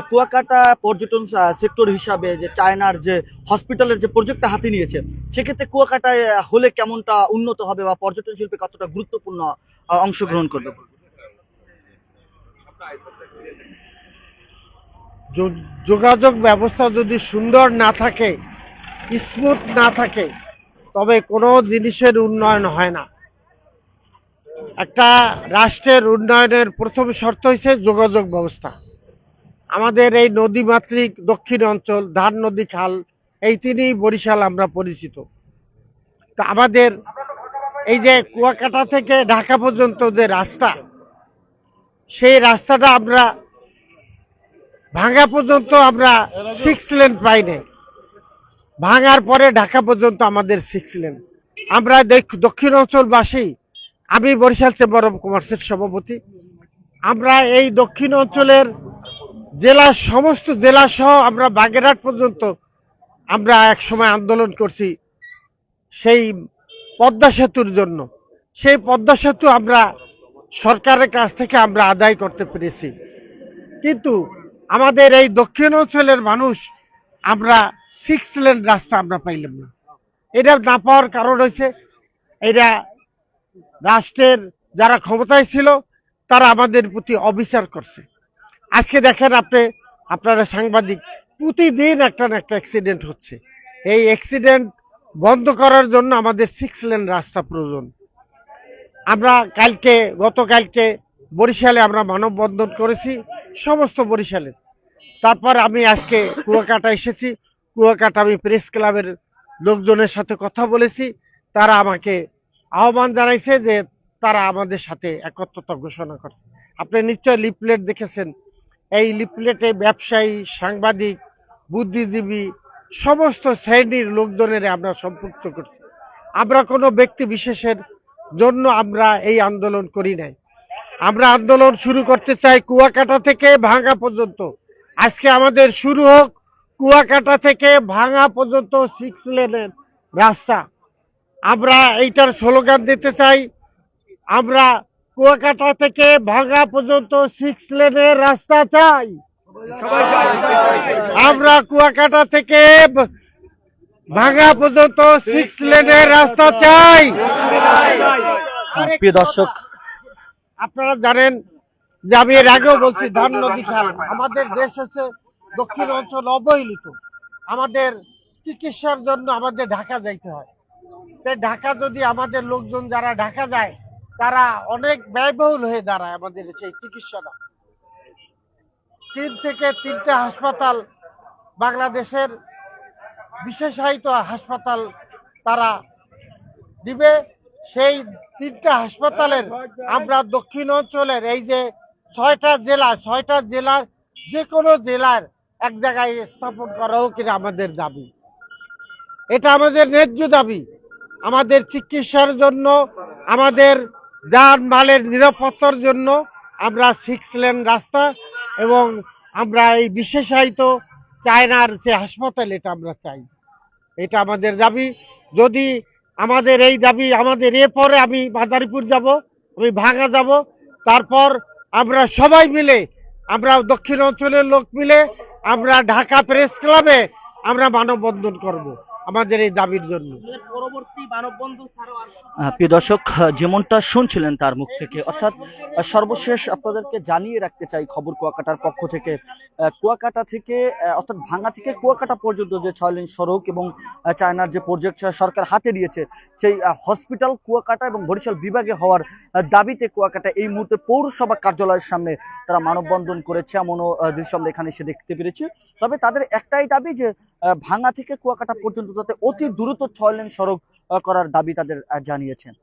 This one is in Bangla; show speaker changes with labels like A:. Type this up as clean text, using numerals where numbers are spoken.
A: কুয়াকাটা পর্যটন সেক্টর হিসাবে যে চায়নার যে হসপিটালের যে প্রজেক্টটা হাতে নিয়েছে, সেক্ষেত্রে কুয়াকাটায় হলে কেমনটা উন্নত হবে বা পর্যটন শিল্পে কতটা গুরুত্বপূর্ণ অংশগ্রহণ করবে?
B: যোগাযোগ ব্যবস্থা যদি সুন্দর না থাকে, স্মুথ না থাকে, তবে কোনো জিনিসের উন্নয়ন হয় না। একটা রাষ্ট্রের উন্নয়নের প্রথম শর্ত হচ্ছে যোগাযোগ ব্যবস্থা। আমাদের এই নদীমাতৃক দক্ষিণ অঞ্চল, ধান নদী খাল, এই তিনই বরিশাল আমরা পরিচিত। তা আমাদের এই যে কুয়াকাটা থেকে ঢাকা পর্যন্ত যে রাস্তা, সেই রাস্তাটা আমরা ভাঙা পর্যন্ত আমরা 6 লেন পাই নাই। ভাঙার পরে ঢাকা পর্যন্ত আমাদের 6 লেন। আমরা দক্ষিণ অঞ্চলবাসী, আমি বরিশাল চেম্বার অব কমার্সের সভাপতি। আমরা এই দক্ষিণ অঞ্চলের জেলার সমস্ত জেলা সহ আমরা বাগেরহাট পর্যন্ত আমরা এক সময় আন্দোলন করছি সেই পদ্মা সেতুর জন্য। সেই পদ্মা সেতু আমরা সরকারের কাছ থেকে আমরা আদায় করতে পেরেছি, কিন্তু আমাদের এই দক্ষিণ অঞ্চলের মানুষ আমরা 6 লেন রাস্তা আমরা পাইলাম না। এটা না পাওয়ার কারণ হচ্ছে এটা রাষ্ট্রের যারা ক্ষমতায় ছিল তারা আমাদের প্রতি অবিচার করছে। আজকে দেখেন আপনারা সাংবাদিক, প্রতিদিন একটা না একটা অ্যাক্সিডেন্ট হচ্ছে। এই অ্যাক্সিডেন্ট বন্ধ করার জন্য আমাদের 6 লেন রাস্তা প্রয়োজন। আমরা গতকালকে বরিশালে আমরা মানববন্ধন করেছি, সমস্ত বরিশালে। তারপর আমি আজকে কুয়াকাটা এসেছি। কুয়াকাটা আমি প্রেস ক্লাবের লোকজনের সাথে কথা বলেছি। তারা আমাকে আহ্বান জানাইছে যে তারা আমাদের সাথে একত্রতা ঘোষণা করছে। আপনি নিশ্চয় লিফলেট দেখেছেন। এই লিফলেটে ব্যবসায়ী, সাংবাদিক, বুদ্ধিজীবী, সমস্ত শ্রেণীর লোকজনের আমরা সম্পৃক্ত করছি। আমরা কোনো ব্যক্তি বিশেষের জন্য আমরা এই আন্দোলন করি নাই। আমরা আন্দোলন শুরু করতে চাই কুয়াকাটা থেকে ভাঙ্গা পর্যন্ত। আজকে আমাদের শুরু হোক কুয়াকাটা থেকে ভাঙ্গা পর্যন্ত 6 লেনের রাস্তা। আমরা এইটার স্লোগান দিতে চাই, আমরা কুয়াকাটা থেকে ভাঙ্গা পর্যন্ত 6 লেনের রাস্তা চাই। আমরা কুয়াকাটা থেকে ভাঙ্গা পর্যন্ত 6 লেনের রাস্তা চাই।
A: প্রিয় দর্শক,
B: আপনারা জানেন যে আমি এর আগেও বলছি, ধান নদী খাল। আমাদের দেশ হচ্ছে দক্ষিণ অঞ্চল অবহেলিত। আমাদের চিকিৎসার জন্য আমাদের ঢাকা যাইতে হয়। তাই ঢাকা যদি আমাদের লোকজন যারা ঢাকা যায় তারা অনেক ব্যয়বহুল হয়ে দাঁড়ায় আমাদের সেই চিকিৎসাটা। 3 থেকে 3টে হাসপাতাল, বাংলাদেশের বিশেষায়িত হাসপাতাল তারা দিবে। সেই 3টে হাসপাতালের আমরা দক্ষিণ অঞ্চলের এই যে 6টা জেলার যে কোনো জেলার এক জায়গায় স্থাপন করা হোক, এটা আমাদের দাবি। এটা আমাদের ন্যায্য দাবি। আমাদের চিকিৎসার জন্য, আমাদের যানবাহনের নিরাপত্তার জন্য আমরা 6 লেন রাস্তা এবং আমরা এই বিশেষায়িত চায়নার যে হাসপাতাল, এটা আমরা চাই। এটা আমাদের দাবি। যদি আমাদের এই দাবি আমাদের এরপরে আমি মাদারীপুর যাব, আমি ভাঙ্গা যাব, তারপর আমরা সবাই মিলে, আমরা দক্ষিণ অঞ্চলের লোক মিলে আমরা ঢাকা প্রেস ক্লাবে আমরা মানববন্ধন করব আমাদের এই দাবির জন্য।
A: প্রিয় দর্শক, যেমনটা শুনছিলেন তার মুখ থেকে, অর্থাৎ সর্বশেষ আপনাদেরকে জানিয়ে রাখতে চাই খবর কুয়াকাটার পক্ষ থেকে, কুয়াকাটা থেকে অর্থাৎ ভাঙ্গা থেকে কুয়াকাটা পর্যন্ত যে 6 লেন সড়ক এবং চায়নার যে প্রজেক্ট সরকার হাতে দিয়েছে, সেই হসপিটাল কুয়াকাটা এবং বরিশাল বিভাগে হওয়ার দাবিতে কুয়াকাটা এই মুহূর্তে পৌরসভা কার্যালয়ের সামনে তারা মানববন্ধন করেছে, এমনও দৃশ্য আমরা এখানে এসে দেখতে পেরেছি। তবে তাদের একটাই দাবি যে ভাঙ্গা থেকে কুয়াকাটা পর্যন্ত যাতে অতি দ্রুত 6 লেন সড়ক করার দাবি তাদের জানিয়েছেন।